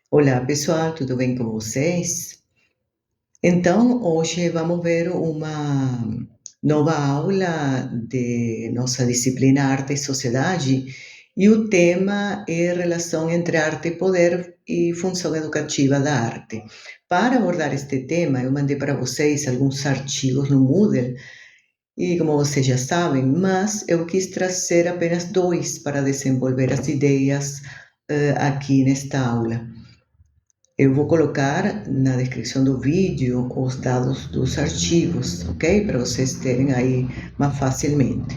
Olá, pessoal, tudo bem com vocês? Então, hoje vamos ver uma nova aula de nossa disciplina Arte e Sociedade, e o tema é relação entre arte e poder e função educativa da arte. Para abordar este tema, eu mandei para vocês alguns artigos no Moodle, e como vocês já sabem, mas eu quis trazer apenas dois para desenvolver as ideias aqui nesta aula. Eu vou colocar na descrição do vídeo os dados dos artigos, ok? Para vocês terem aí mais facilmente.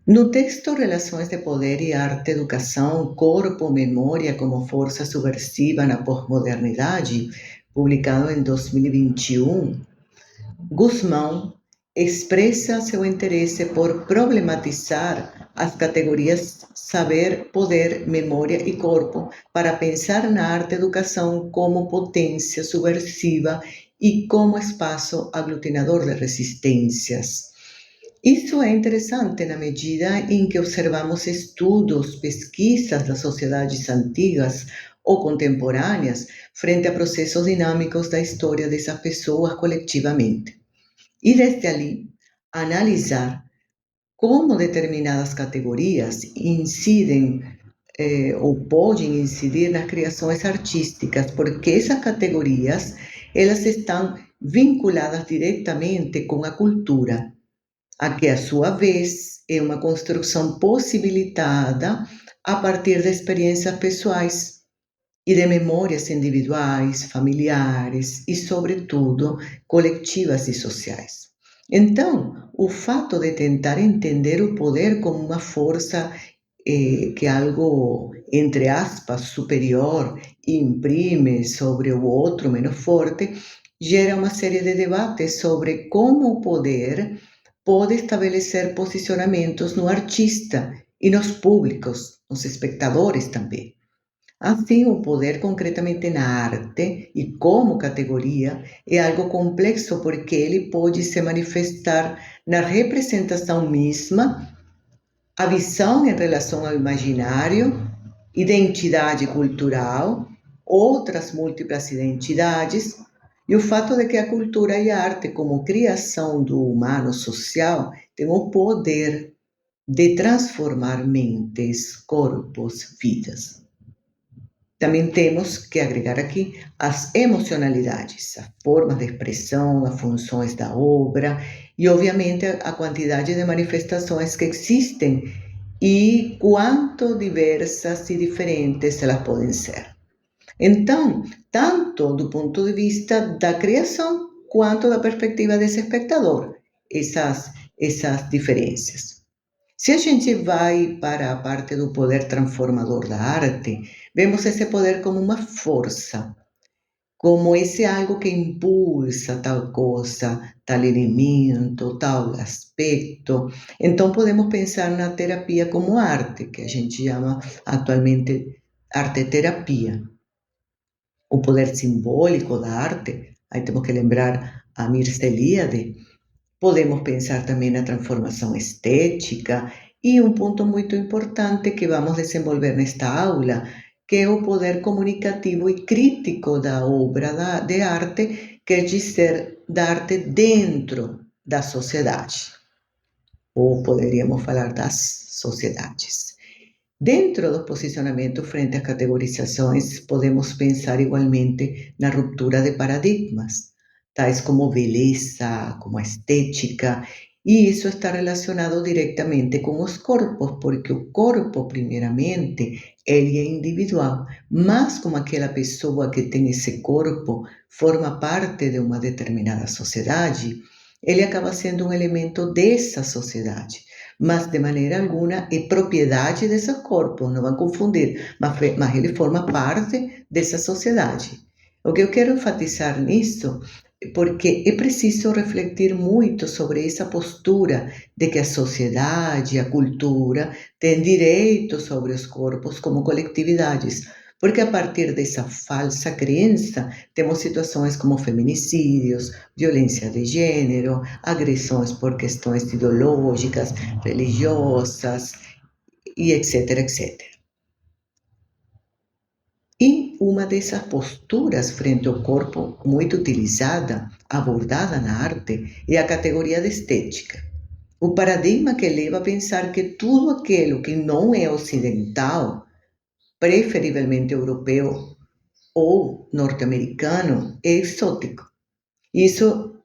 No texto Relações de Poder e Arte, Educação, Corpo, Memória como Força Subversiva na Pós-Modernidade, publicado em 2021, Guzmão expressa seu interesse por problematizar as categorias saber, poder, memória e corpo para pensar na arte-educação como potência subversiva e como espaço aglutinador de resistências. Isso é interessante na medida em que observamos estudos, pesquisas das sociedades antigas ou contemporâneas frente a processos dinâmicos da história dessas pessoas coletivamente. E desde ali, analisar como determinadas categorias incidem ou podem incidir nas criações artísticas, porque essas categorias elas estão vinculadas diretamente com a cultura, a que, a sua vez, é uma construção possibilitada a partir de experiências pessoais e de memórias individuais, familiares e, sobretudo, coletivas e sociais. Então, o fato de tentar entender o poder como uma força que algo, entre aspas, superior imprime sobre o outro menos forte, gera uma série de debates sobre como o poder pode estabelecer posicionamentos no artista e nos públicos, nos espectadores também. Assim, o poder concretamente na arte e como categoria é algo complexo porque ele pode se manifestar na representação mesma, a visão em relação ao imaginário, identidade cultural, outras múltiplas identidades, e o fato de que a cultura e a arte, como criação do humano social, têm o poder de transformar mentes, corpos, vidas. Também temos que agregar aqui as emocionalidades, as formas de expressão, as funções da obra e, obviamente, a quantidade de manifestações que existem e quanto diversas e diferentes elas podem ser. Então, tanto do ponto de vista da criação quanto da perspectiva desse espectador, essas diferenças. Se a gente vai para a parte do poder transformador da arte, vemos esse poder como uma força, como esse algo que impulsa tal coisa, tal elemento, tal aspecto. Então, podemos pensar na terapia como arte, que a gente chama atualmente arte-terapia. O poder simbólico da arte, aí temos que lembrar a Mircea Eliade. Podemos pensar também na transformação estética e um ponto muito importante que vamos desenvolver nesta aula, que é o poder comunicativo e crítico da obra de arte, quer dizer, da arte dentro da sociedade, ou poderíamos falar das sociedades. Dentro do posicionamento frente às categorizações, podemos pensar igualmente na ruptura de paradigmas, tais como beleza, como a estética, e isso está relacionado diretamente com os corpos, porque o corpo, primeiramente, ele é individual, mas como aquela pessoa que tem esse corpo forma parte de uma determinada sociedade, ele acaba sendo um elemento dessa sociedade, mas de maneira alguma é propriedade desses corpos, não vão confundir, mas ele forma parte dessa sociedade. O que eu quero enfatizar nisso, porque é preciso refletir muito sobre essa postura de que a sociedade, a cultura, tem direito sobre os corpos como coletividades, porque a partir dessa falsa crença temos situações como feminicídios, violência de gênero, agressões por questões ideológicas, religiosas e etc, etc. E uma dessas posturas frente ao corpo muito utilizada, abordada na arte, é a categoria de estética. O paradigma que leva a pensar que tudo aquilo que não é ocidental, preferivelmente europeu ou norte-americano, é exótico. Isso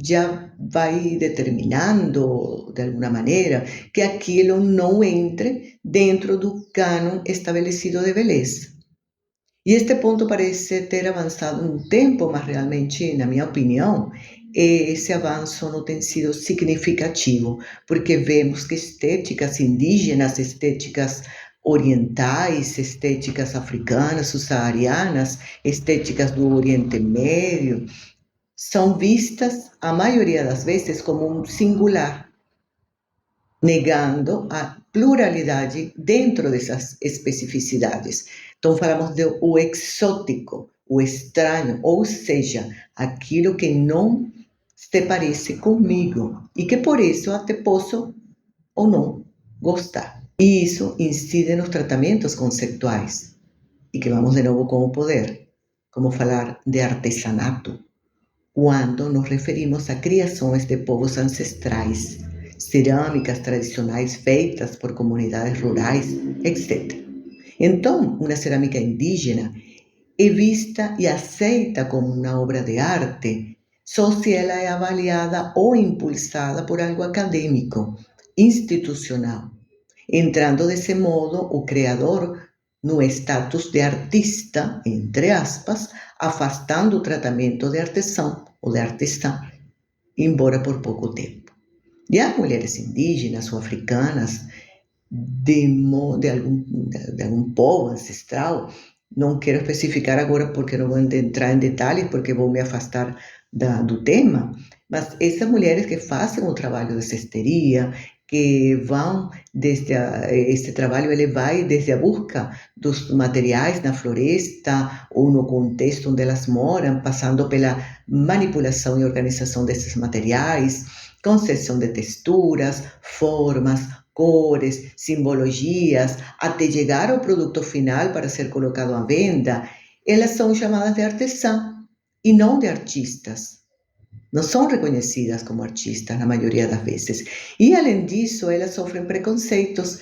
já vai determinando, de alguma maneira, que aquilo não entre dentro do cânon estabelecido de beleza. E este ponto parece ter avançado um tempo, mas realmente, na minha opinião, esse avanço não tem sido significativo, porque vemos que estéticas indígenas, estéticas orientais, estéticas africanas, subsaarianas, estéticas do Oriente Médio, são vistas, a maioria das vezes, como um singular, negando a pluralidade dentro dessas especificidades. Então, falamos do exótico, o estranho, ou seja, aquilo que não se parece comigo e que por isso até posso ou não gostar. E isso incide nos tratamentos conceituais. E que vamos de novo com o poder, como falar de artesanato, quando nos referimos a criações de povos ancestrais, cerâmicas tradicionais feitas por comunidades rurais, etc. Então, uma cerâmica indígena é vista e aceita como uma obra de arte só se ela é avaliada ou impulsada por algo acadêmico, institucional, entrando desse modo o criador no status de artista, entre aspas, afastando o tratamento de artesão ou de artesã, embora por pouco tempo. E as mulheres indígenas ou africanas de algum povo ancestral, não quero especificar agora porque não vou entrar em detalhes, porque vou me afastar do tema, mas essas mulheres que fazem o trabalho de cesteria, que vão desde esse trabalho, ele vai desde a busca dos materiais na floresta ou no contexto onde elas moram, passando pela manipulação e organização desses materiais, concessão de texturas, formas, cores, simbologias, até chegar ao produto final para ser colocado à venda, elas são chamadas de artesã e não de artistas. Não são reconhecidas como artistas na maioria das vezes. E, além disso, elas sofrem preconceitos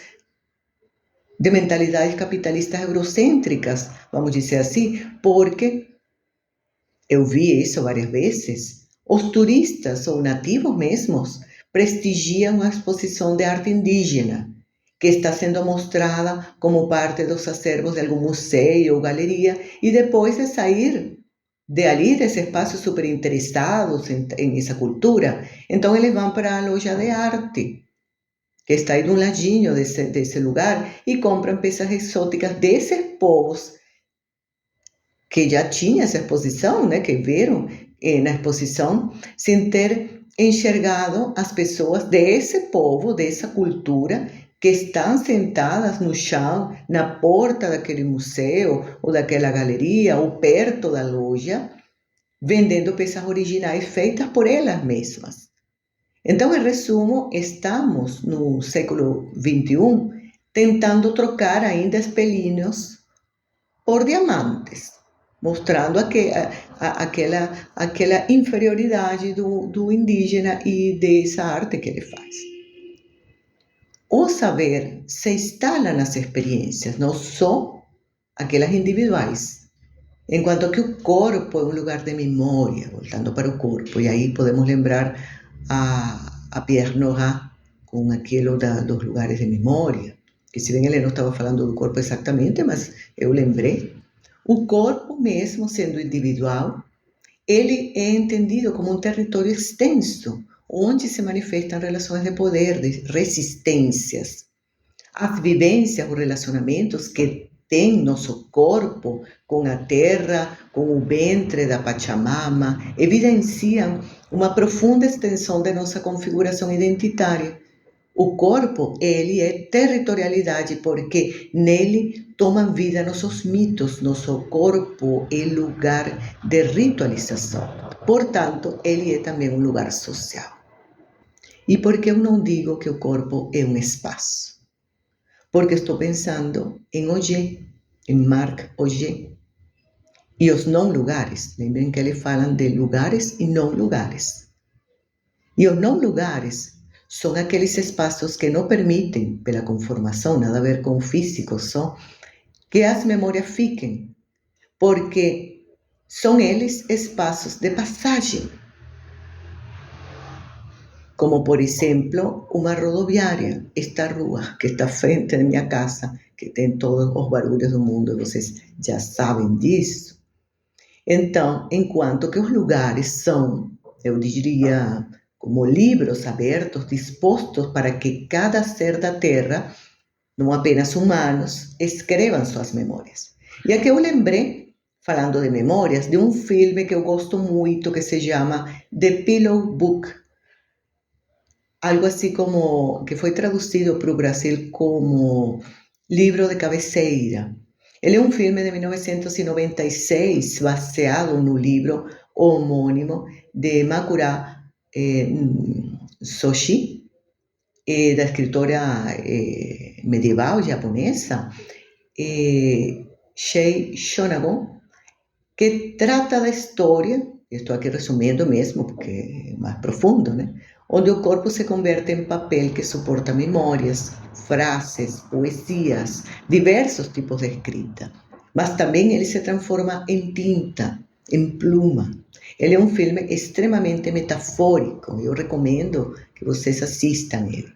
de mentalidades capitalistas eurocêntricas, vamos dizer assim, porque eu vi isso várias vezes. Os turistas ou nativos mesmos prestigiam a exposição de arte indígena, que está sendo mostrada como parte dos acervos de algum museu ou galeria, e depois de sair ali desse espaço super interessados em essa cultura, então eles vão para a loja de arte, que está aí de um ladinho desse lugar, e compram peças exóticas desses povos que já tinha essa exposição, né, que viram na exposição, sem ter enxergado as pessoas desse povo, dessa cultura, que estão sentadas no chão, na porta daquele museu, ou daquela galeria, ou perto da loja, vendendo peças originais feitas por elas mesmas. Então, em resumo, estamos no século XXI tentando trocar ainda espelhinhos por diamantes, mostrando aquela inferioridade do indígena e dessa arte que ele faz. O saber se instala nas experiências, não só aquelas individuais, enquanto que o corpo é um lugar de memória, voltando para o corpo, e aí podemos lembrar a Pierre Nora com aquilo dos lugares de memória, que se bem ele não estava falando do corpo exatamente, mas eu lembrei. O corpo mesmo, sendo individual, ele é entendido como um território extenso, onde se manifestam relações de poder, de resistências. As vivências, os relacionamentos que tem nosso corpo com a terra, com o ventre da Pachamama, evidenciam uma profunda extensão de nossa configuração identitária. O corpo, ele é territorialidade, porque nele tomam vida nossos mitos. Nosso corpo é lugar de ritualização. Portanto, ele é também um lugar social. E por que eu não digo que o corpo é um espaço? Porque estou pensando em Ogé, em Marc Augé. E os não lugares, lembrem que eles falam de lugares e não lugares. E os não lugares são aqueles espaços que não permitem, pela conformação, nada a ver com o físico só, que as memórias fiquem, porque são eles espaços de passagem. Como, por exemplo, uma rodoviária, esta rua que está à frente da minha casa, que tem todos os barulhos do mundo, vocês já sabem disso. Então, enquanto que os lugares são, eu diria, como livros abertos, dispostos para que cada ser da Terra, não apenas humanos, escrevam suas memórias. E aqui eu lembrei, falando de memórias, de um filme que eu gosto muito, que se chama The Pillow Book. Algo assim como, que foi traduzido para o Brasil como Livro de Cabeceira. Ele é um filme de 1996, baseado no livro homônimo de Makura Soshi, da escritora medieval japonesa, Shei Shonagon, que trata da história, estou aqui resumindo mesmo, porque é mais profundo, né? Onde o corpo se converte em papel que suporta memórias, frases, poesias, diversos tipos de escrita. Mas também ele se transforma em tinta, em pluma. Ele é um filme extremamente metafórico. Eu recomendo que vocês assistam ele.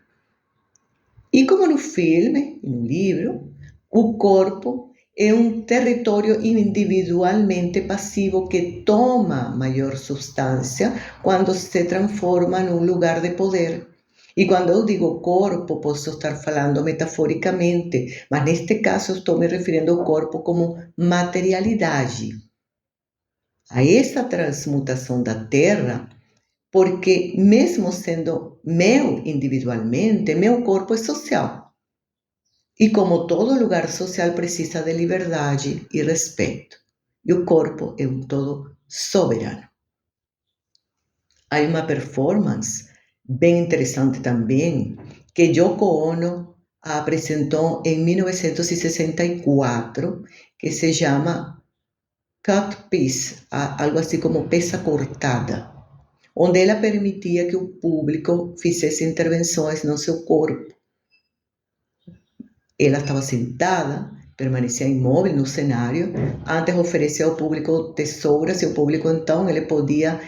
E como no filme, no livro, o corpo é um território individualmente passivo que toma maior substância quando se transforma num lugar de poder. E quando eu digo corpo, posso estar falando metaforicamente, mas neste caso estou me referindo ao corpo como materialidade. A essa transmutação da Terra, porque mesmo sendo meu individualmente, meu corpo é social. E como todo lugar social precisa de liberdade e respeito. E o corpo é um todo soberano. Há uma performance bem interessante também, que Yoko Ono apresentou em 1964, que se chama Cut Piece, algo assim como peça cortada, onde ela permitia que o público fizesse intervenções no seu corpo. Ela estava sentada, permanecia imóvel no cenário, antes oferecia ao público tesouras, e o público então ele podia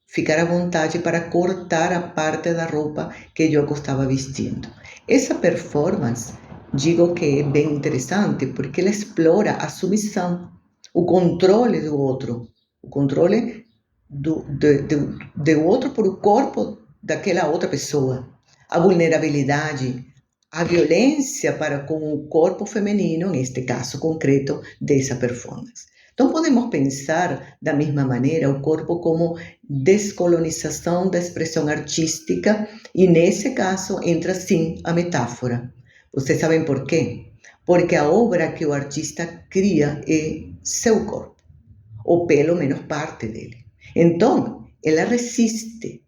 ficar à vontade para cortar a parte da roupa que Yoko estava vestindo. Essa performance, digo que é bem interessante, porque ela explora a submissão, o controle do outro, o controle do outro por o corpo daquela outra pessoa, a vulnerabilidade, a violência para com o corpo feminino, neste caso concreto, dessa performance. Então, podemos pensar da mesma maneira o corpo como descolonização da expressão artística, e nesse caso entra sim a metáfora. Vocês sabem por quê? Porque a obra que o artista cria é seu corpo, ou pelo menos parte dele. Então, ela resiste,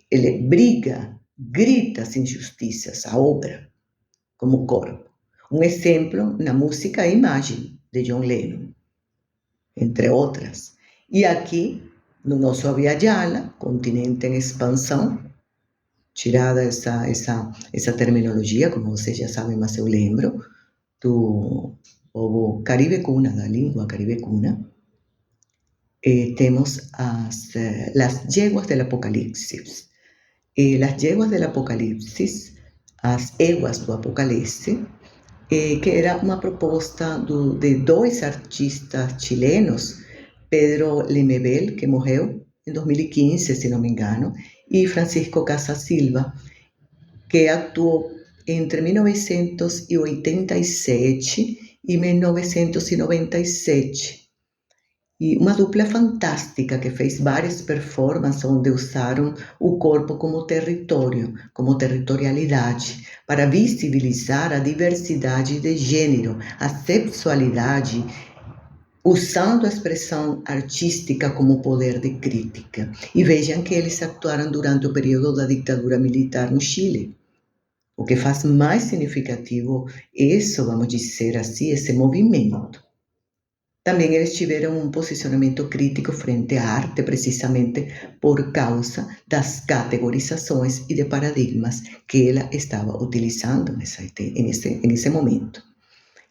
ela briga, grita as injustiças, a obra, como corpo. Um exemplo na música é Imagine, de John Lennon, entre outras. E aqui, no nosso Abhyayala, continente em expansão, tirada essa terminologia, como vocês já sabem, mas eu lembro, do povo Caribe-Cuna, da língua Caribe-Cuna, temos as yeguas del Apocalipse. Las yeguas del Apocalipse, as éguas do Apocalipse, que era uma proposta de dois artistas chilenos, Pedro Lemebel, que morreu em 2015, se não me engano, e Francisco Casa Silva, que atuou entre 1987 e 1997. E uma dupla fantástica que fez várias performances onde usaram o corpo como território, como territorialidade, para visibilizar a diversidade de gênero, a sexualidade, usando a expressão artística como poder de crítica. E vejam que eles atuaram durante o período da ditadura militar no Chile, O que faz mais significativo isso, vamos dizer assim, esse movimento. Também eles tiveram um posicionamento crítico frente à arte, precisamente por causa das categorizações e de paradigmas que ela estava utilizando nesse momento.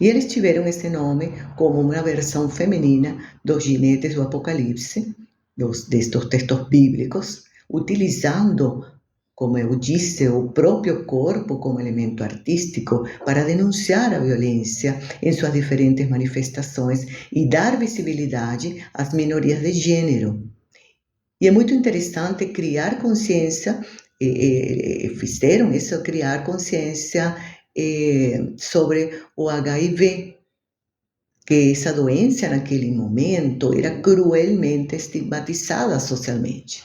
E eles tiveram esse nome como uma versão feminina dos jinetes do Apocalipse, destes textos bíblicos, utilizando, como eu disse, o próprio corpo como elemento artístico para denunciar a violência em suas diferentes manifestações e dar visibilidade às minorias de gênero. E é muito interessante criar consciência, fizeram isso, criar consciência sobre o HIV, que essa doença naquele momento era cruelmente estigmatizada socialmente.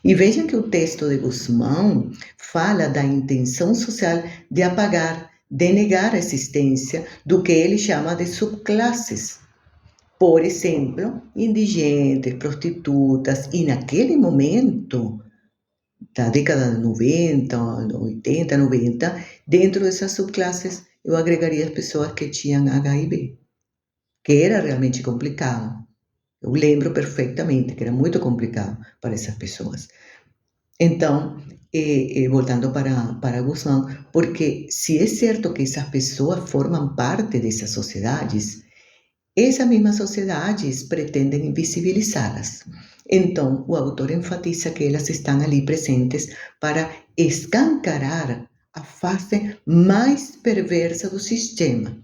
E vejam que o texto de Guzmán fala da intenção social de apagar, de negar a existência do que ele chama de subclasses. Por exemplo, indigentes, prostitutas, e naquele momento, da década de 90, 80, 90, dentro dessas subclasses eu agregaria as pessoas que tinham HIV, que era realmente complicado. Eu lembro perfeitamente que era muito complicado para essas pessoas. Então, voltando para Guzmán, porque se é certo que essas pessoas formam parte dessas sociedades, essas mesmas sociedades pretendem invisibilizá-las. Então, o autor enfatiza que elas estão ali presentes para escancarar a face mais perversa do sistema.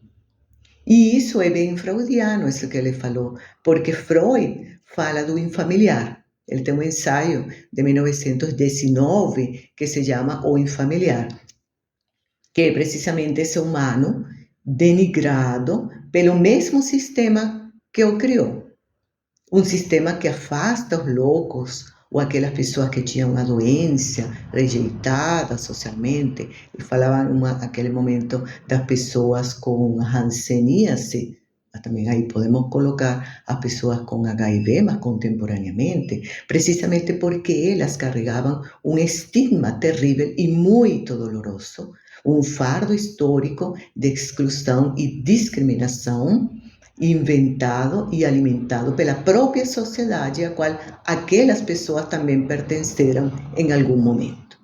E isso é bem freudiano, isso que ele falou, porque Freud fala do infamiliar. Ele tem um ensaio de 1919 que se chama O Infamiliar, que é precisamente esse humano denigrado pelo mesmo sistema que o criou. Um sistema que afasta os loucos ou aquelas pessoas que tinham uma doença rejeitada socialmente. Ele falava naquele momento das pessoas com hanseníase, mas também aí podemos colocar as pessoas com HIV, mas contemporaneamente, precisamente porque elas carregavam um estigma terrível e muito doloroso, um fardo histórico de exclusão e discriminação, inventado e alimentado pela própria sociedade a qual aquelas pessoas também pertenceram em algum momento.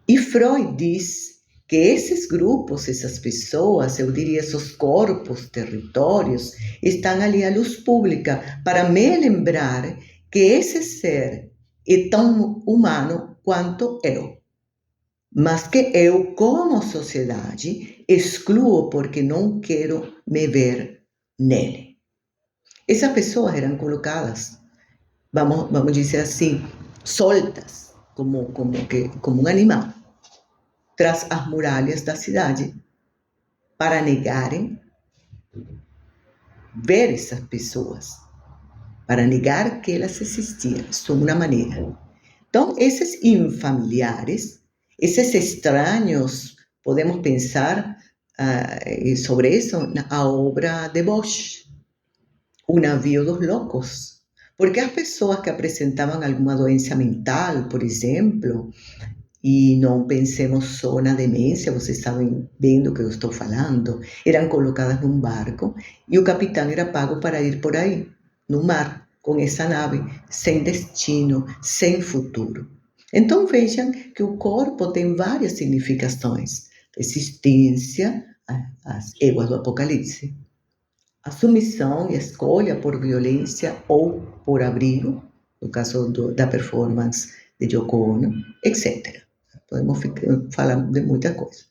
E Freud diz que esses grupos, essas pessoas, eu diria esses corpos, territórios, estão ali à luz pública para me lembrar que esse ser é tão humano quanto eu. Mas que eu, como sociedade, excluo porque não quero me ver nele. Essas pessoas eram colocadas, vamos dizer assim, soltas, como um animal, tras as muralhas da cidade, para negarem ver essas pessoas, para negar que elas existiam, de uma maneira. Então, esses infamiliares, esses estranhos, podemos pensar sobre isso na obra de Bosch, O Navio dos Loucos. Porque as pessoas que apresentavam alguma doença mental, por exemplo, e não pensemos só na demência, vocês sabem bem do que eu estou falando, eram colocadas num barco e o capitão era pago para ir por aí, no mar, com essa nave, sem destino, sem futuro. Então vejam que o corpo tem várias significações. Resistência às éguas do Apocalipse. A submissão e a escolha por violência ou por abrigo, no caso da performance de Yoko Ono, etc. Podemos falar de muita coisa.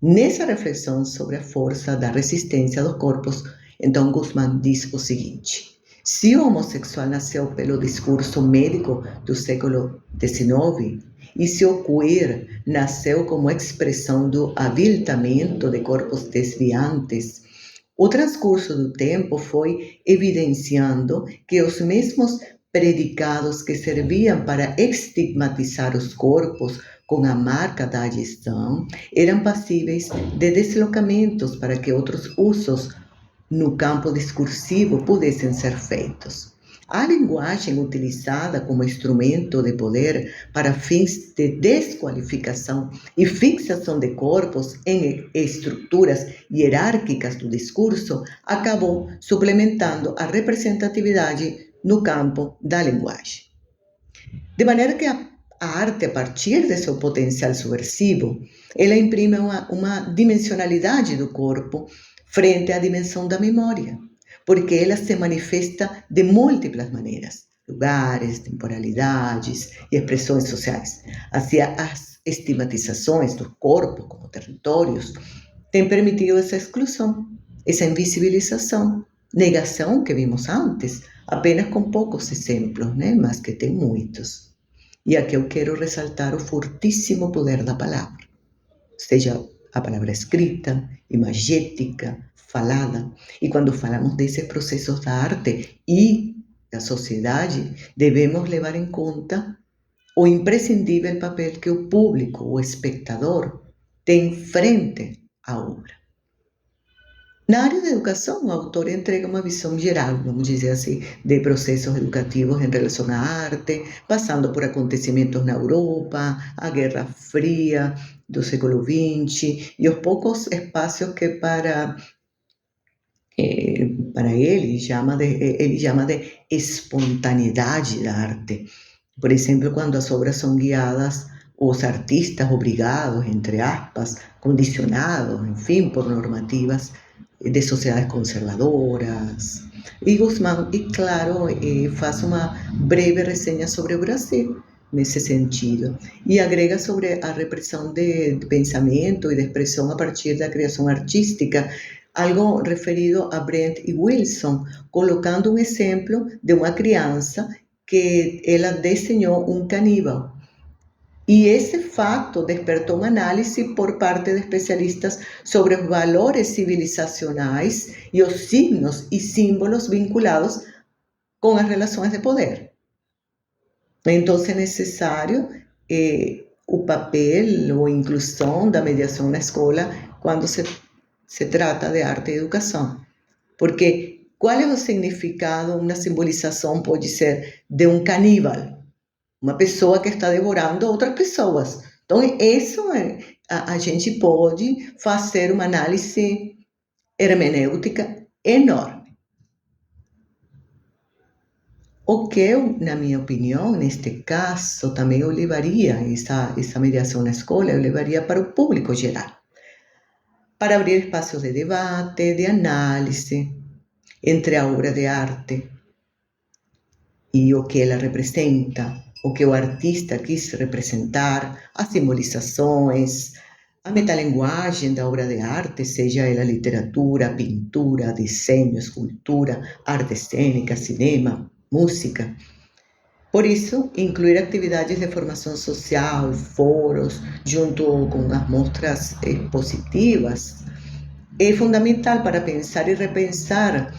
Nessa reflexão sobre a força da resistência dos corpos, então Guzmán diz o seguinte: se o homossexual nasceu pelo discurso médico do século XIX e se o queer nasceu como expressão do aviltamento de corpos desviantes, o transcurso do tempo foi evidenciando que os mesmos predicados que serviam para estigmatizar os corpos com a marca da gestão eram passíveis de deslocamentos para que outros usos no campo discursivo pudessem ser feitos. A linguagem utilizada como instrumento de poder para fins de desqualificação e fixação de corpos em estruturas hierárquicas do discurso acabou suplementando a representatividade no campo da linguagem. De maneira que a arte, a partir de seu potencial subversivo, ela imprime uma dimensionalidade do corpo frente à dimensão da memória, porque ela se manifesta de múltiplas maneiras, lugares, temporalidades e expressões sociais. Assim, as estigmatizações do corpo como territórios têm permitido essa exclusão, essa invisibilização, negação que vimos antes, apenas com poucos exemplos, né? Mas que tem muitos. E aqui eu quero ressaltar o fortíssimo poder da palavra, seja a palavra escrita, imagética, falada. E quando falamos desses processos da arte e da sociedade, devemos levar em conta o imprescindível papel que o público, o espectador, tem frente à obra. Na área da educação, o autor entrega uma visão geral, vamos dizer assim, de processos educativos em relação à arte, passando por acontecimentos na Europa, a Guerra Fria do século XX e os poucos espaços que para ele chama de espontaneidade da arte. Por exemplo, quando as obras são guiadas, os artistas obrigados, entre aspas, condicionados, enfim, por normativas de sociedades conservadoras. E Guzmán, e claro, faz uma breve resenha sobre o Brasil, nesse sentido, e agrega sobre a repressão de pensamento e de expressão a partir da criação artística, algo referido a Brent e Wilson, colocando um exemplo de uma criança que ela desenhou um caníbal. E esse fato despertou uma análise por parte de especialistas sobre os valores civilizacionais e os signos e símbolos vinculados com as relações de poder. Então, é necessário o papel ou inclusão da mediação na escola quando se trata de arte e educação. Porque qual é o significado, uma simbolização pode ser de um caníbal? Uma pessoa que está devorando outras pessoas. Então, isso a gente pode fazer uma análise hermenêutica enorme. O que eu, na minha opinião, neste caso, também eu levaria essa mediação na escola, eu levaria para o público geral, para abrir espaços de debate, de análise entre a obra de arte e o que ela representa, o que o artista quis representar, as simbolizações, a metalinguagem da obra de arte, seja ela literatura, pintura, desenho, escultura, arte cênica, cinema, música. Por isso, incluir atividades de formação social, foros, junto com as mostras expositivas, é fundamental para pensar e repensar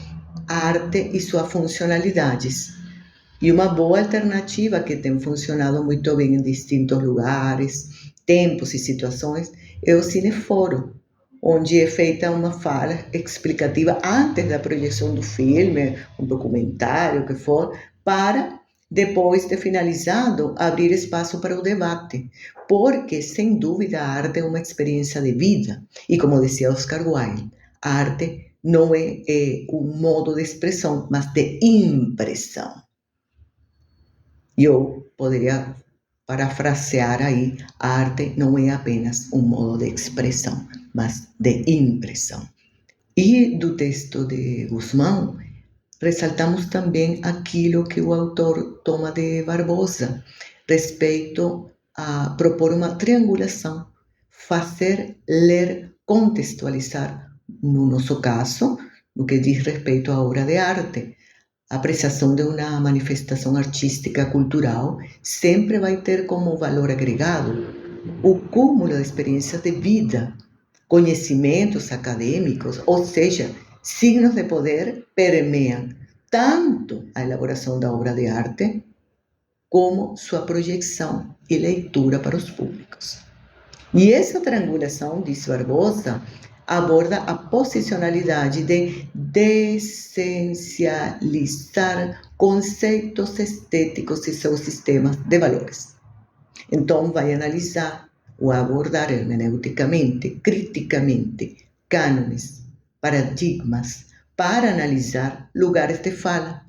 a arte e suas funcionalidades. E uma boa alternativa que tem funcionado muito bem em distintos lugares, tempos e situações é o cineforo, onde é feita uma fala explicativa antes da projeção do filme, um documentário, o que for, para, depois de finalizado, abrir espaço para o debate. Porque, sem dúvida, a arte é uma experiência de vida. E como dizia Oscar Wilde, a arte não é um modo de expressão, mas de impressão. E eu poderia parafrasear aí, a arte não é apenas um modo de expressão, mas de impressão. E do texto de Guzmán, ressaltamos também aquilo que o autor toma de Barbosa, respeito a propor uma triangulação, fazer, ler, contextualizar, no nosso caso, no que diz respeito à obra de arte. A apreciação de uma manifestação artística cultural sempre vai ter como valor agregado o cúmulo de experiências de vida, conhecimentos acadêmicos, ou seja, signos de poder permeiam tanto a elaboração da obra de arte como sua projeção e leitura para os públicos. E essa triangulação, diz Barbosa, aborda a posicionalidade de dessencializar conceitos estéticos e seus sistemas de valores. Então, vai analisar ou abordar hermeneuticamente, criticamente, cânones, paradigmas, para analisar lugares de fala,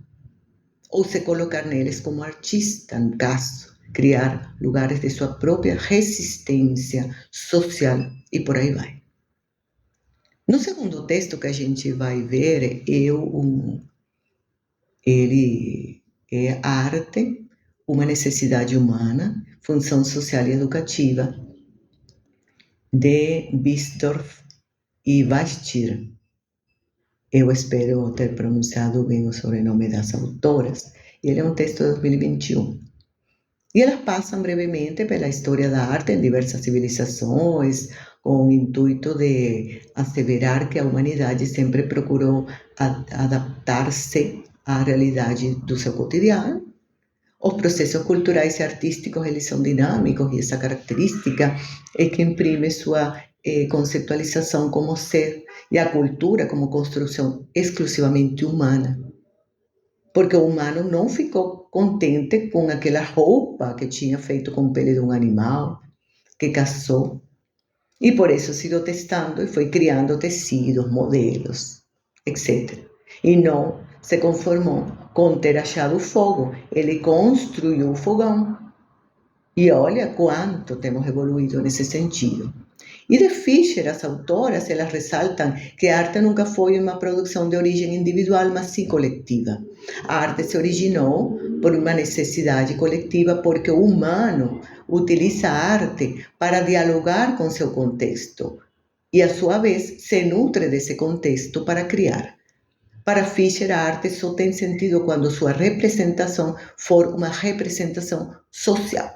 ou se colocar neles como artista, no caso, criar lugares de sua própria resistência social e por aí vai. No segundo texto que a gente vai ver, ele é arte, uma necessidade humana, função social e educativa, de Bistorff e Bastir. Eu espero ter pronunciado bem o sobrenome das autoras. Ele é um texto de 2021. E elas passam brevemente pela história da arte em diversas civilizações, com o intuito de asseverar que a humanidade sempre procurou adaptar-se à realidade do seu cotidiano. Os processos culturais e artísticos, eles são dinâmicos, e essa característica é que imprime sua conceptualização como ser, e a cultura como construção exclusivamente humana. Porque o humano não ficou contente com aquela roupa que tinha feito com pele de um animal, que caçou. E por isso seguiu testando e foi criando tecidos, modelos, etc. E não se conformou com ter achado o fogo. Ele construiu o fogão. E olha quanto temos evoluído nesse sentido. E de Fischer, as autoras, elas ressaltam que a arte nunca foi uma produção de origem individual, mas sim coletiva. A arte se originou por uma necessidade coletiva, porque o humano utiliza a arte para dialogar com seu contexto e, a sua vez, se nutre desse contexto para criar. Para Fischer, a arte só tem sentido quando sua representação for uma representação social.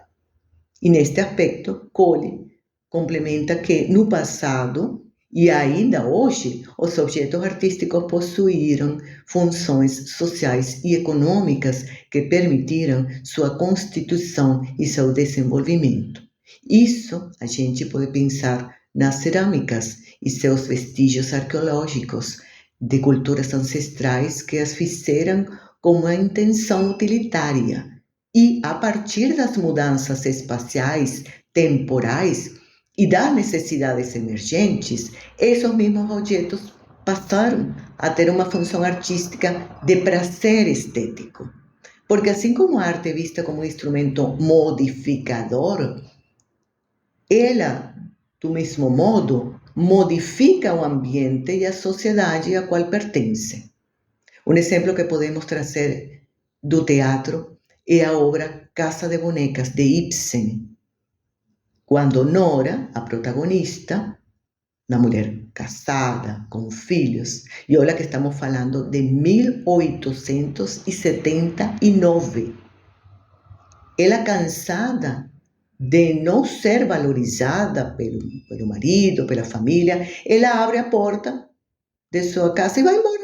E neste aspecto, Cole complementa que, no passado e ainda hoje, os objetos artísticos possuíram funções sociais e econômicas que permitiram sua constituição e seu desenvolvimento. Isso a gente pode pensar nas cerâmicas e seus vestígios arqueológicos de culturas ancestrais que as fizeram com uma intenção utilitária. E, a partir das mudanças espaciais, temporais e das necessidades emergentes, esses mesmos objetos passaram a ter uma função artística de prazer estético. Porque assim como a arte é vista como um instrumento modificador, ela, do mesmo modo, modifica o ambiente e a sociedade a qual pertence. Um exemplo que podemos trazer do teatro é a obra Casa de Bonecas, de Ibsen, quando Nora, a protagonista, uma mulher casada, com filhos, e olha que estamos falando de 1879, ela cansada de não ser valorizada pelo marido, pela família, ela abre a porta de sua casa e vai embora,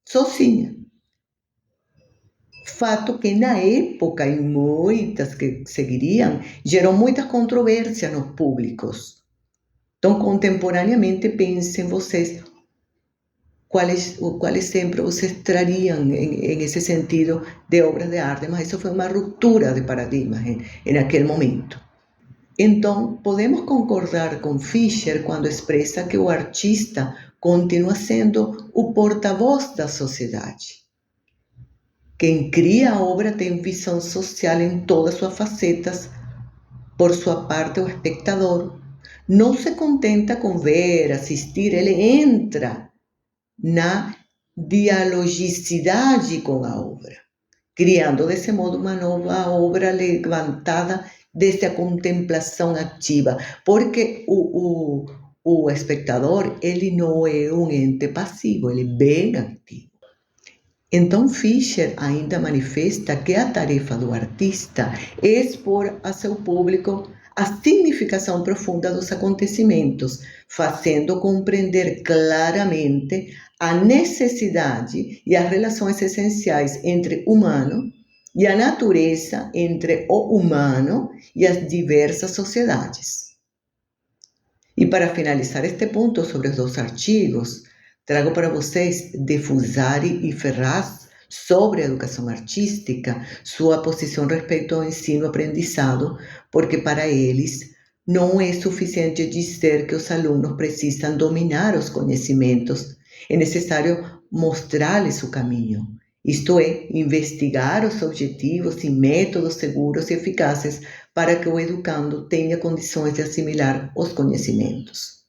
sozinha. Fato que na época, e muitas que seguiriam, gerou muita controvérsia nos públicos. Então, contemporaneamente, pensem vocês qual exemplo vocês trariam em esse sentido de obras de arte, mas isso foi uma ruptura de paradigmas em aquele momento. Então, podemos concordar com Fischer quando expressa que o artista continua sendo o porta-voz da sociedade. Quem cria a obra tem visão social em todas suas facetas. Por sua parte, o espectador não se contenta com ver, assistir, ele entra na dialogicidade com a obra, criando desse modo uma nova obra levantada desde a contemplação ativa, porque o espectador, ele não é um ente passivo, ele é bem ativo. Então, Fischer ainda manifesta que a tarefa do artista é expor a seu público a significação profunda dos acontecimentos, fazendo compreender claramente a necessidade e as relações essenciais entre o humano e a natureza, entre o humano e as diversas sociedades. E para finalizar este ponto sobre os dois artigos, trago para vocês de Fusari e Ferraz sobre a educação artística, sua posição respeito ao ensino-aprendizado, porque para eles não é suficiente dizer que os alunos precisam dominar os conhecimentos, é necessário mostrar-lhes o caminho, isto é, investigar os objetivos e métodos seguros e eficazes para que o educando tenha condições de assimilar os conhecimentos.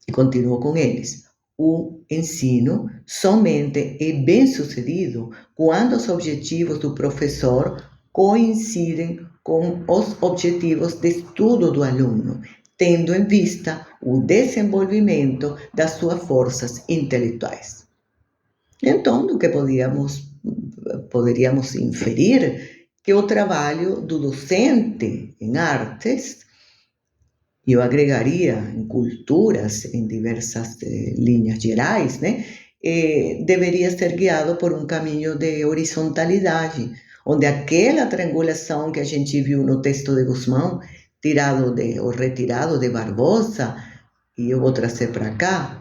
E continuo com eles. O ensino somente é bem-sucedido quando os objetivos do professor coincidem com os objetivos de estudo do aluno, tendo em vista o desenvolvimento das suas forças intelectuais. Então, do que poderíamos inferir que o trabalho do docente em artes, e eu agregaria em culturas, em diversas linhas gerais, né, deveria ser guiado por um caminho de horizontalidade, onde aquela triangulação que a gente viu no texto de Gusmão, retirado de Barbosa, e eu vou trazer para cá,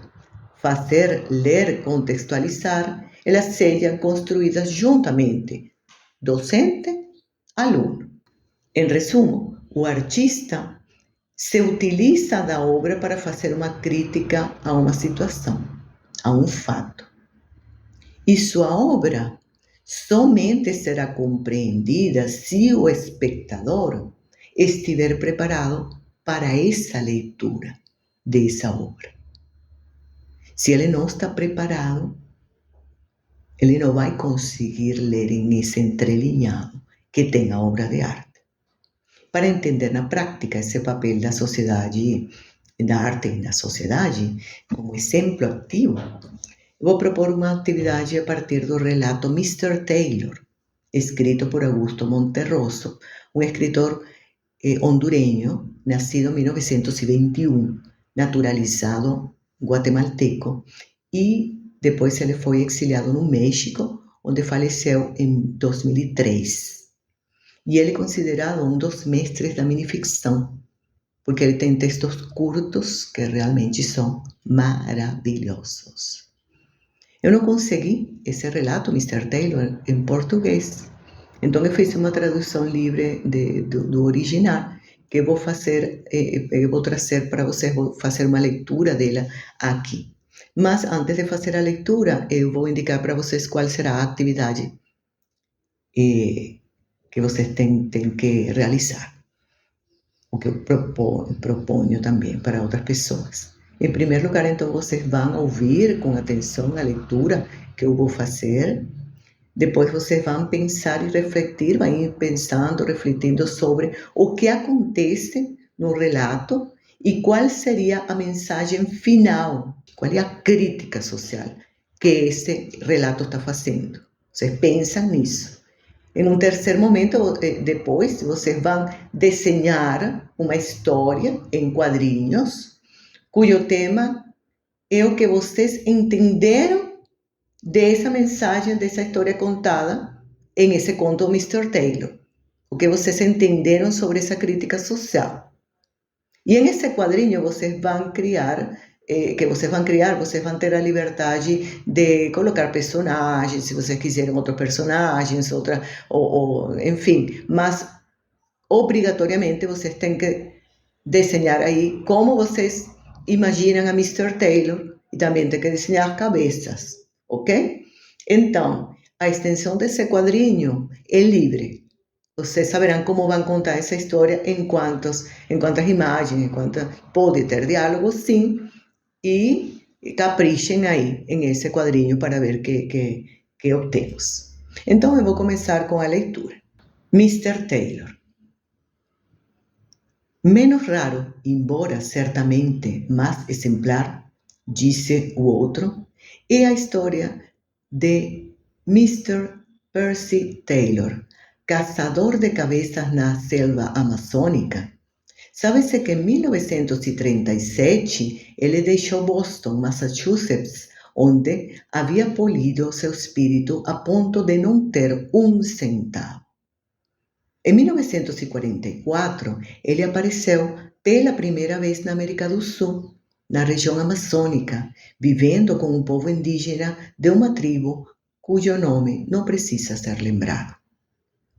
fazer, ler, contextualizar, elas sejam construídas juntamente, docente, aluno. Em resumo, o artista se utiliza da obra para fazer uma crítica a uma situação, a um fato. E sua obra somente será compreendida se o espectador estiver preparado para essa leitura dessa obra. Se ele não está preparado, ele não vai conseguir ler em esse entrelinhado que tem a obra de arte. Para entender na prática esse papel da sociedade, da arte na sociedade, como exemplo ativo, vou propor uma atividade a partir do relato Mr. Taylor, escrito por Augusto Monterroso, um escritor hondureño, nascido em 1921, naturalizado guatemalteco, e depois ele foi exiliado no México, onde faleceu em 2003. E ele é considerado um dos mestres da minificção, porque ele tem textos curtos que realmente são maravilhosos. Eu não consegui esse relato, Mr. Taylor, em português. Então eu fiz uma tradução livre do original, que eu vou trazer para vocês, vou fazer uma leitura dela aqui. Mas antes de fazer a leitura, eu vou indicar para vocês qual será a atividade que vocês têm que realizar. O que eu proponho também para outras pessoas. Em primeiro lugar, então, vocês vão ouvir com atenção a leitura que eu vou fazer. Depois vocês vão pensar e refletir, vão ir pensando, refletindo sobre o que acontece no relato e qual seria a mensagem final, qual é a crítica social que esse relato está fazendo. Vocês pensam nisso. Em um terceiro momento, depois, vocês vão desenhar uma história em quadrinhos, cujo tema é o que vocês entenderam dessa mensagem, dessa história contada em esse conto Mr. Taylor. O que vocês entenderam sobre essa crítica social. E em esse quadrinho vocês vão vocês vão ter a liberdade de colocar personagens, se vocês quiserem outros personagens, enfim, mas obrigatoriamente vocês têm que desenhar aí como vocês imaginam a Mr. Taylor e também tem que desenhar cabeças, ok? Então, a extensão desse quadrinho é livre. Vocês saberão como vão contar essa história em quantas imagens, pode ter diálogo, sim, e caprichem aí em esse quadrinho para ver que obtemos. Então, eu vou começar com a leitura. Mr. Taylor. Menos raro, embora certamente mais exemplar, disse o outro, é a história de Mr. Percy Taylor, caçador de cabeças na selva amazônica. Sabe-se que em 1937 ele deixou Boston, Massachusetts, onde havia polido seu espírito a ponto de não ter um centavo. Em 1944, ele apareceu pela primeira vez na América do Sul, na região amazônica, vivendo com um povo indígena de uma tribo cujo nome não precisa ser lembrado.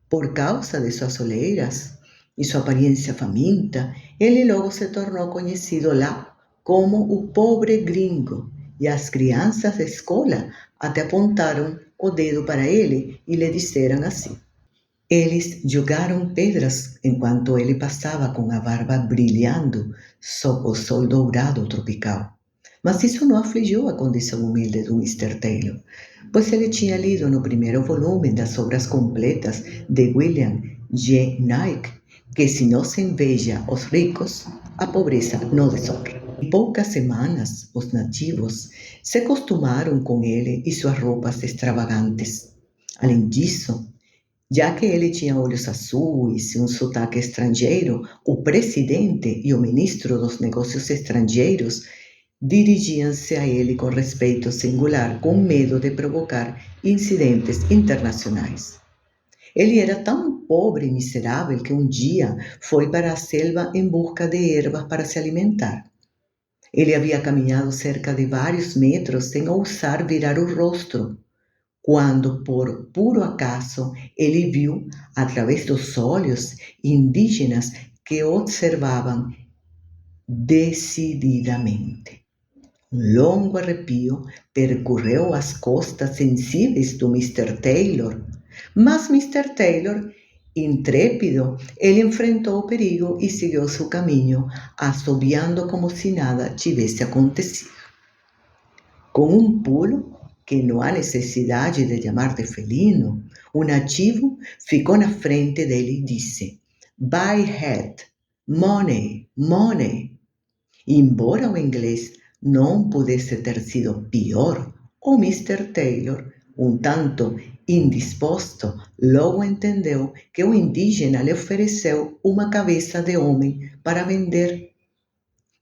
Por causa de suas olheiras e sua aparência faminta, ele logo se tornou conhecido lá como o pobre gringo, e as crianças da escola até apontaram o dedo para ele e lhe disseram assim. Eles jogaram pedras enquanto ele passava com a barba brilhando sob o sol dourado tropical. Mas isso não afligiu a condição humilde do Mr. Taylor, pois ele tinha lido no primeiro volume das obras completas de William G. Nike que se não se inveja os ricos, a pobreza não desonra. Em poucas semanas, os nativos se acostumaram com ele e suas roupas extravagantes. Além disso, já que ele tinha olhos azuis e um sotaque estrangeiro, o presidente e o ministro dos negócios estrangeiros dirigiam-se a ele com respeito singular, com medo de provocar incidentes internacionais. Ele era tão pobre e miserável que um dia foi para a selva em busca de ervas para se alimentar. Ele havia caminhado cerca de vários metros sem ousar virar o rosto, quando, por puro acaso, ele viu, através dos olhos, indígenas que o observavam decididamente. Um longo arrepio percorreu as costas sensíveis do Mr. Taylor, mas Mr. Taylor, intrépido, ele enfrentou o perigo e seguiu seu caminho, assobiando como se nada tivesse acontecido. Com um pulo, que não há necessidade de chamar de felino, o nativo ficou na frente dele e disse: "Buy head, money, money." Embora o inglês não pudesse ter sido pior, o Mr. Taylor, um tanto indisposto, logo entendeu que o indígena lhe ofereceu uma cabeça de homem para vender,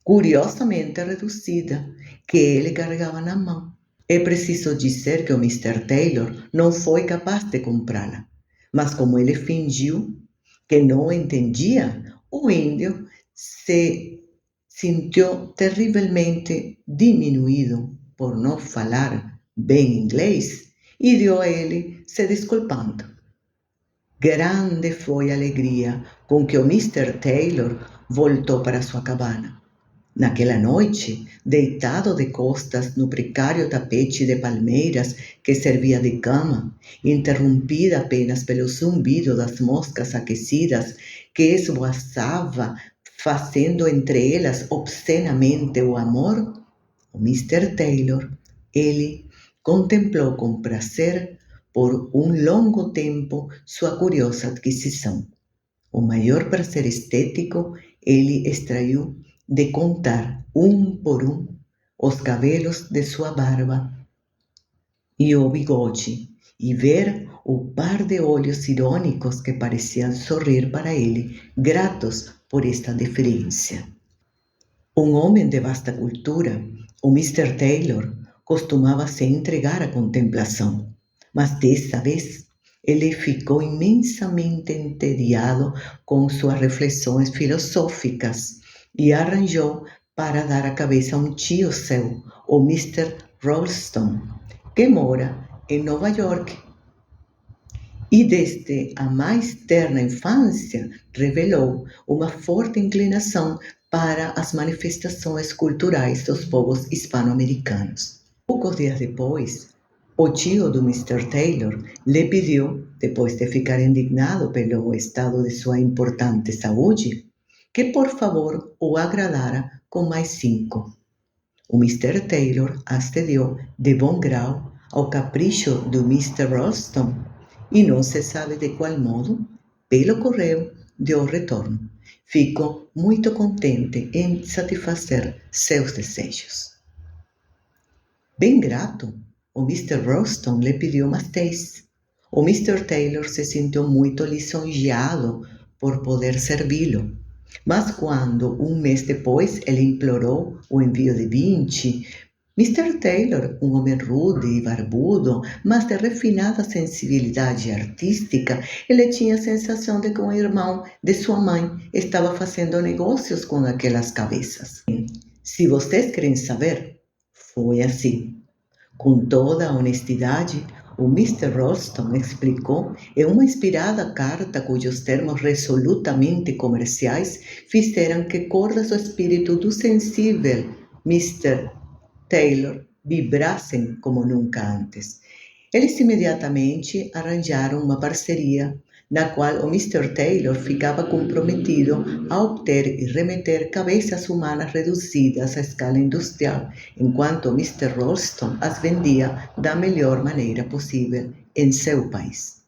curiosamente reduzida, que ele carregava na mão. É preciso dizer que o Mr. Taylor não foi capaz de comprá-la, mas como ele fingiu que não entendia, o índio se sentiu terrivelmente diminuído por não falar bem inglês e deu a ele se desculpando. Grande foi a alegria com que o Mr. Taylor voltou para sua cabana. Naquela noite, deitado de costas no precário tapete de palmeiras que servia de cama, interrompida apenas pelo zumbido das moscas aquecidas que esvoaçava, fazendo entre elas obscenamente o amor, o Mr. Taylor, ele contemplou com prazer por um longo tempo sua curiosa aquisição. O maior prazer estético ele extraiu de contar um por um os cabelos de sua barba e o bigode e ver o par de olhos irônicos que pareciam sorrir para ele, gratos por esta deferência. Um homem de vasta cultura, o Mr. Taylor costumava se entregar à contemplação, mas desta vez ele ficou imensamente entediado com suas reflexões filosóficas e arranjou para dar a cabeça a um tio seu, o Mr. Ralston, que mora em Nova York. E desde a mais terna infância revelou uma forte inclinação para as manifestações culturais dos povos hispano-americanos. Poucos dias depois, o tio do Mr. Taylor lhe pediu, depois de ficar indignado pelo estado de sua importante saúde, que por favor o agradara com mais 5. O Mr. Taylor accedeu de bom grau ao capricho do Mr. Ralston e não se sabe de qual modo, pelo correio, deu retorno. Fico muito contente em satisfazer seus desejos. Bem grato, o Mr. Ralston lhe pediu mais 10. O Mr. Taylor se sentiu muito lisonjeado por poder servi-lo. Mas quando, um mês depois, ele implorou o envio de 20, Mr. Taylor, um homem rude e barbudo, mas de refinada sensibilidade artística, ele tinha a sensação de que um irmão de sua mãe estava fazendo negócios com aquelas cabeças. Se vocês querem saber, foi assim. Com toda a honestidade, o Mr. Ralston explicou em uma inspirada carta cujos termos resolutamente comerciais fizeram que cordas do espírito do sensível Mr. Taylor vibrassem como nunca antes. Eles imediatamente arranjaram uma parceria na qual o Mr. Taylor ficava comprometido a obter e remeter cabeças humanas reduzidas à escala industrial, enquanto o Mr. Ralston as vendia da melhor maneira possível em seu país.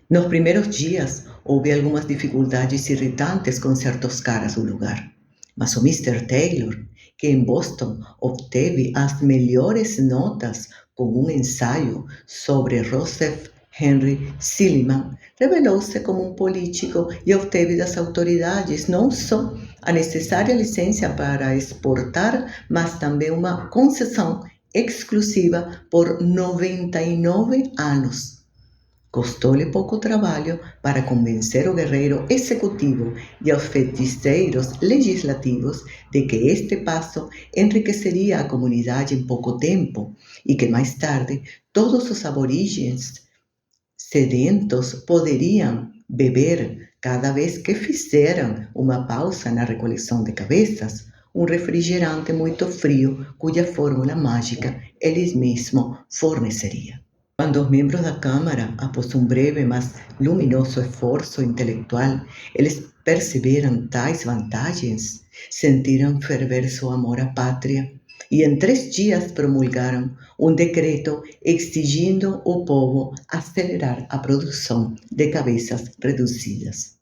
Nos primeiros dias, houve algumas dificuldades irritantes com certos caras do lugar, mas o Mr. Taylor, que em Boston obteve as melhores notas com um ensaio sobre Joseph Henry Silliman, revelou-se como um político e obteve das autoridades não só a necessária licença para exportar, mas também uma concessão exclusiva por 99 anos. Custou-lhe pouco trabalho para convencer o guerreiro executivo e aos feiticeiros legislativos de que este passo enriqueceria a comunidade em pouco tempo e que mais tarde todos os aborígenes sedentos poderiam beber cada vez que fizeram uma pausa na recoleção de cabeças um refrigerante muito frio cuja fórmula mágica eles mesmos forneceriam. Quando os membros da Câmara, após um breve mas luminoso esforço intelectual, eles perceberam tais vantagens, sentiram ferver seu amor à pátria e em 3 dias promulgaram um decreto exigindo ao povo acelerar a produção de cabeças reduzidas.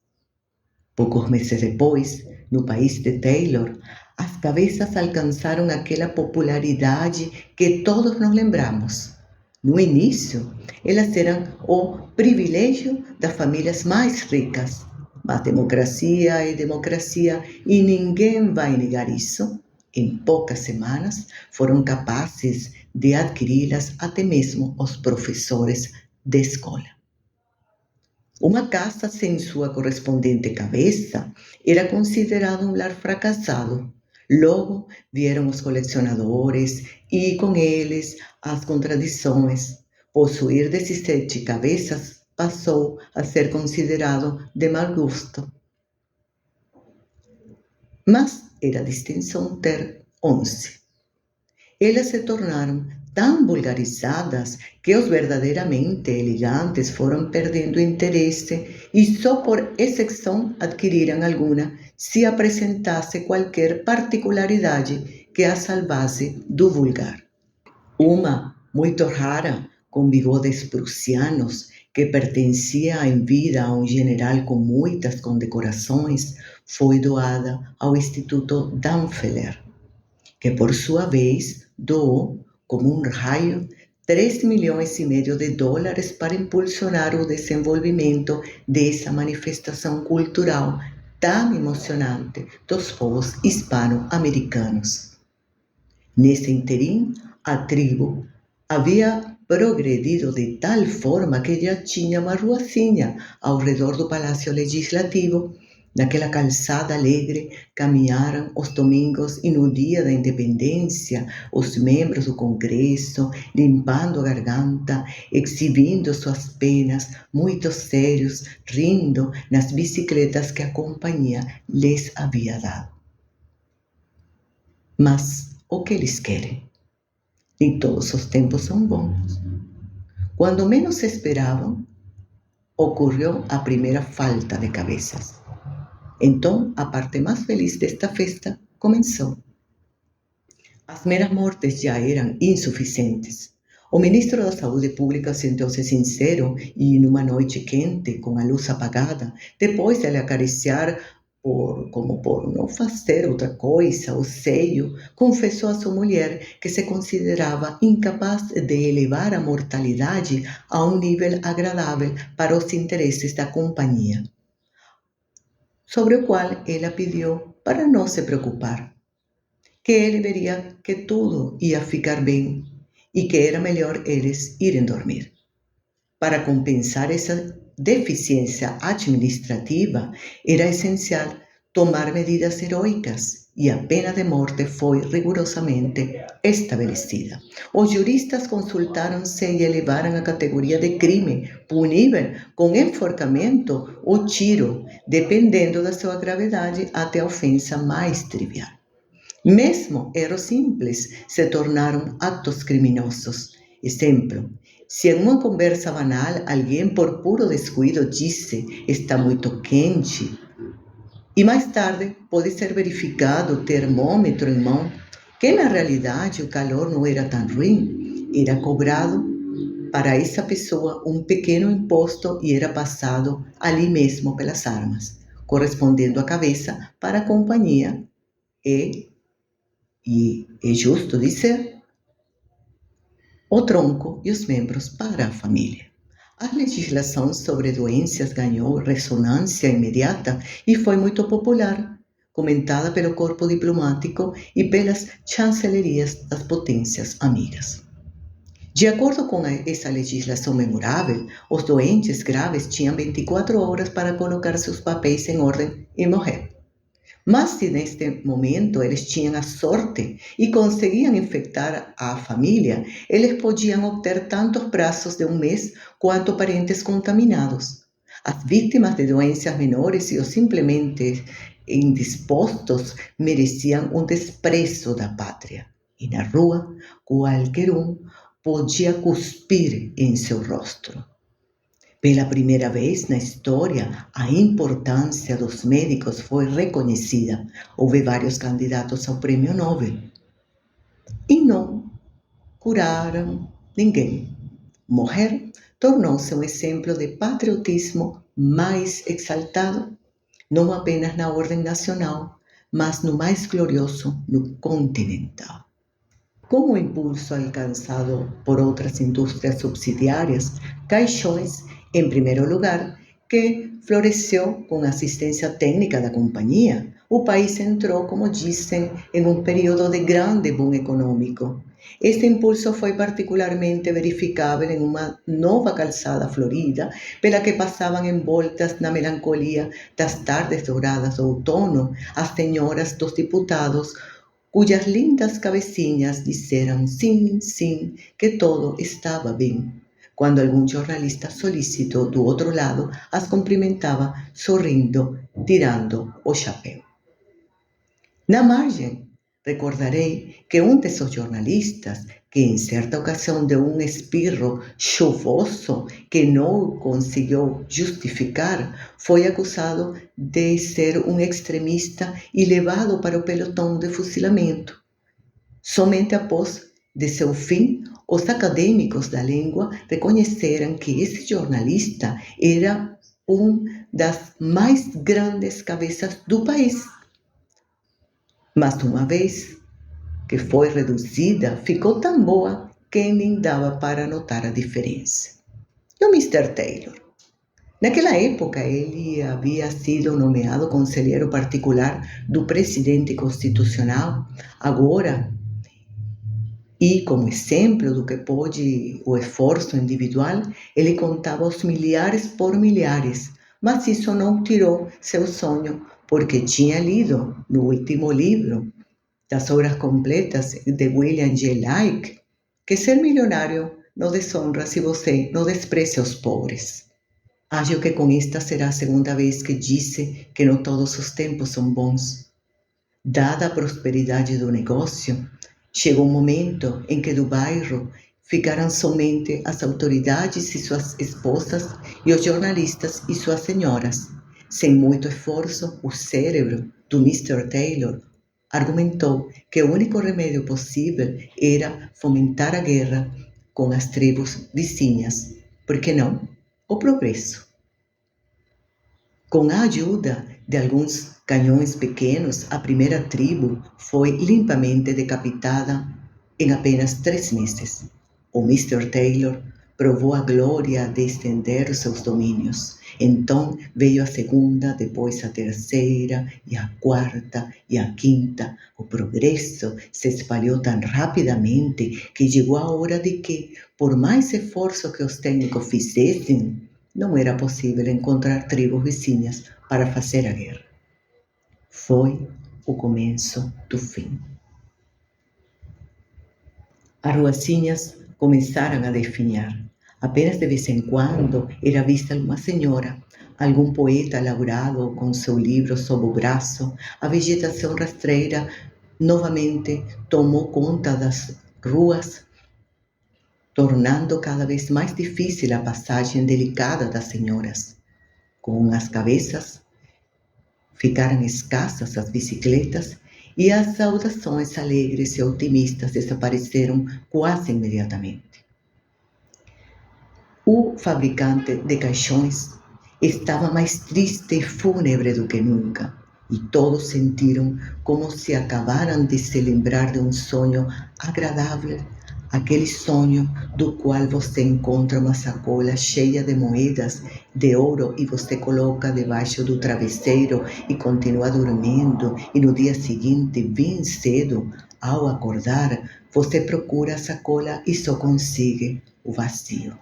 Poucos meses depois, no país de Taylor, as cabeças alcançaram aquela popularidade que todos nos lembramos. No início, elas eram o privilégio das famílias mais ricas, mas democracia é democracia e ninguém vai negar isso. Em poucas semanas, foram capazes de adquiri-las até mesmo os professores de escola. Uma casa sem sua correspondente cabeça era considerada um lar fracassado. Logo vieram os colecionadores e, com eles, as contradições. Possuir 17 cabeças passou a ser considerado de mau gosto. Mas era distinção ter 11. Elas se tornaram tão vulgarizadas que os verdadeiramente elegantes foram perdendo interesse e só por exceção adquiriram alguma se apresentasse qualquer particularidade que a salvasse do vulgar. Uma, muito rara, com bigodes prussianos, que pertencia em vida a um general com muitas condecorações, foi doada ao Instituto Dampfeller, que por sua vez doou, como um raio, $3,5 milhões para impulsionar o desenvolvimento dessa manifestação cultural tão emocionante dos povos hispano-americanos. Nesse interim, a tribo havia progredido de tal forma que já tinha uma ruazinha ao redor do Palácio Legislativo. Naquela calçada alegre caminharam os domingos e no dia da independência os membros do Congresso, limpando a garganta, exibindo suas penas, muito sérios, rindo nas bicicletas que a companhia lhes havia dado. Mas o que eles querem? Nem todos os tempos são bons. Quando menos esperavam, ocorreu a primeira falta de cabeças. Então, a parte mais feliz desta festa começou. As meras mortes já eram insuficientes. O ministro da Saúde Pública sentou-se sincero e, numa noite quente, com a luz apagada, depois de lhe acariciar, como por não fazer outra coisa, o seio, confessou a sua mulher que se considerava incapaz de elevar a mortalidade a um nível agradável para os interesses da companhia, sobre o qual ela pediu para não se preocupar. que ele veria que tudo ia ficar bem e que era melhor eles irem dormir. Para compensar essa deficiência administrativa, era essencial tomar medidas heroicas e a pena de morte foi rigorosamente estabelecida. Os juristas consultaram-se e elevaram a categoria de crime, punível com enforcamento ou tiro, dependendo da sua gravidade até a ofensa mais trivial. Mesmo erros simples se tornaram atos criminosos. Exemplo, se em uma conversa banal alguém por puro descuido disse está muito quente e mais tarde pode ser verificado o termômetro em mão, que na realidade o calor não era tão ruim, era cobrado para essa pessoa um pequeno imposto e era passado ali mesmo pelas armas, correspondendo à cabeça para a companhia e é justo dizer, o tronco e os membros para a família. A legislação sobre doenças ganhou ressonância imediata e foi muito popular, comentada pelo corpo diplomático e pelas chancelerias das potências amigas. De acordo com essa legislação memorável, os doentes graves tinham 24 horas para colocar seus papéis em ordem e morrer. Mas se neste momento eles tinham a sorte e conseguiam infectar a família, eles podiam obter tantos prazos de um mês quanto parentes contaminados. As vítimas de doenças menores e os simplesmente indispostos mereciam um desprezo da pátria. E na rua, qualquer um podia cuspir em seu rosto. Pela primeira vez na história, a importância dos médicos foi reconhecida. Houve vários candidatos ao prêmio Nobel. E não curaram ninguém. Morrer tornou-se um exemplo de patriotismo mais exaltado, não apenas na ordem nacional, mas no mais glorioso, no continental. Com o impulso alcançado por outras indústrias subsidiárias, Caixões, em primeiro lugar, que floresceu com a assistência técnica da companhia, o país entrou, como dizem, em um período de grande boom econômico. Este impulso foi particularmente verificável em uma nova calçada florida, pela que passavam envoltas na melancolia das tardes douradas do outono as senhoras dos deputados, cujas lindas cabecinhas disseram sim, sim, que todo estava bem, quando algum jornalista solícito do outro lado as cumprimentava sorrindo, tirando o chapéu. Na margem, recordarei que um desses jornalistas, que em certa ocasião deu um espirro chuvoso que não conseguiu justificar, foi acusado de ser um extremista e levado para o pelotão de fuzilamento. Somente após de seu fim, os acadêmicos da língua reconheceram que esse jornalista era das mais grandes cabeças do país. Mas uma vez que foi reduzida, ficou tão boa que nem dava para notar a diferença. E o Mr. Taylor? Naquela época, ele havia sido nomeado conselheiro particular do presidente constitucional. Agora, e como exemplo do que pode o esforço individual, ele contava os milhares por milhares, mas isso não tirou seu sonho, porque tinha lido no último livro das obras completas de William J. Lake, que ser milionário não desonra se você não desprecia os pobres. Acho que com esta será a segunda vez que disse que não todos os tempos são bons. Dada a prosperidade do negócio, chegou um momento em que do bairro ficaram somente as autoridades e suas esposas e os jornalistas e suas senhoras. Sem muito esforço, o cérebro do Mr. Taylor argumentou que o único remédio possível era fomentar a guerra com as tribos vizinhas. Por que não? O progresso. Com a ajuda de alguns canhões pequenos, a primeira tribo foi limpamente decapitada em apenas 3 meses. O Mr. Taylor provou a glória de estender seus domínios. Então veio a segunda, depois a terceira, e a quarta, e a quinta. O progresso se espalhou tão rapidamente que chegou a hora de que, por mais esforço que os técnicos fizessem, não era possível encontrar tribos vizinhas para fazer a guerra. Foi o começo do fim. As ruazinhas começaram a definhar. Apenas de vez em quando era vista uma senhora, algum poeta elaborado com seu livro sob o braço. A vegetação rastreira novamente tomou conta das ruas, tornando cada vez mais difícil a passagem delicada das senhoras. Com as cabeças, ficaram escassas as bicicletas e as saudações alegres e otimistas desapareceram quase imediatamente. O fabricante de caixões estava mais triste e fúnebre do que nunca, e todos sentiram como se acabaram de se lembrar de um sonho agradável, aquele sonho do qual você encontra uma sacola cheia de moedas de ouro e você coloca debaixo do travesseiro e continua dormindo, e no dia seguinte, bem cedo, ao acordar, você procura a sacola e só consegue o vazio.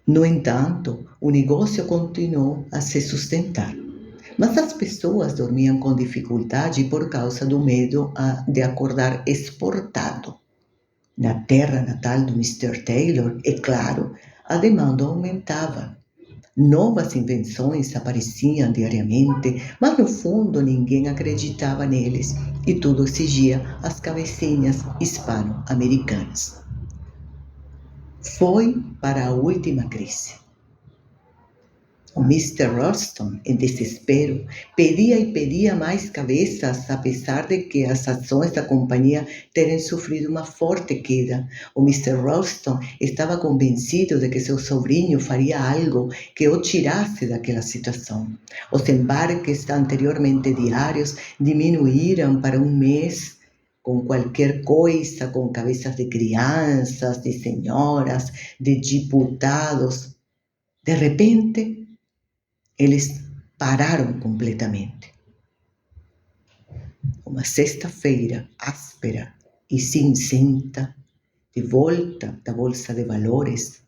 No entanto, o negócio continuou a se sustentar. Mas as pessoas dormiam com dificuldade por causa do medo de acordar exportado. Na terra natal do Mr. Taylor, é claro, a demanda aumentava. Novas invenções apareciam diariamente, mas no fundo ninguém acreditava neles e tudo exigia as cabecinhas hispano-americanas. Foi para a última crise. O Mr. Ralston, em desespero, pedia e pedia mais cabeças, apesar de que as ações da companhia terem sofrido uma forte queda. O Mr. Ralston estava convencido de que seu sobrinho faria algo que o tirasse daquela situação. Os embarques anteriormente diários diminuíram para um mês, com qualquer coisa, com cabeças de crianças, de senhoras, de deputados. De repente, eles pararam completamente. Uma sexta-feira áspera e cinzenta, de volta da Bolsa de Valores,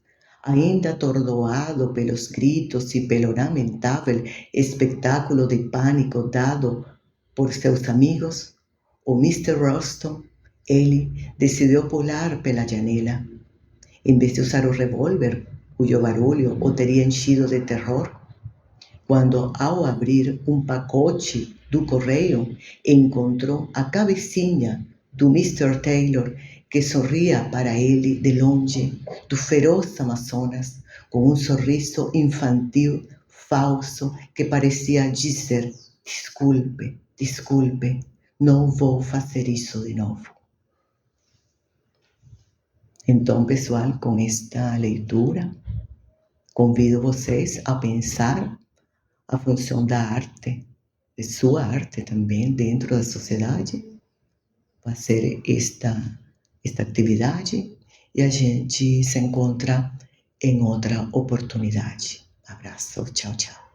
ainda atordoado pelos gritos e pelo lamentável espetáculo de pânico dado por seus amigos, o Mr. Ralston, ele decidiu pular pela janela. Em vez de usar o revólver, cujo barulho o teria enchido de terror, quando, ao abrir um pacote do correio, encontrou a cabecinha do Mr. Taylor, que sorria para ele de longe, do feroz Amazonas, com um sorriso infantil falso que parecia dizer: desculpe, desculpe, não vou fazer isso de novo. Então, pessoal, com esta leitura, convido vocês a pensar a função da arte, de sua arte também, dentro da sociedade, fazer esta atividade, e a gente se encontra em outra oportunidade. Abraço, tchau, tchau.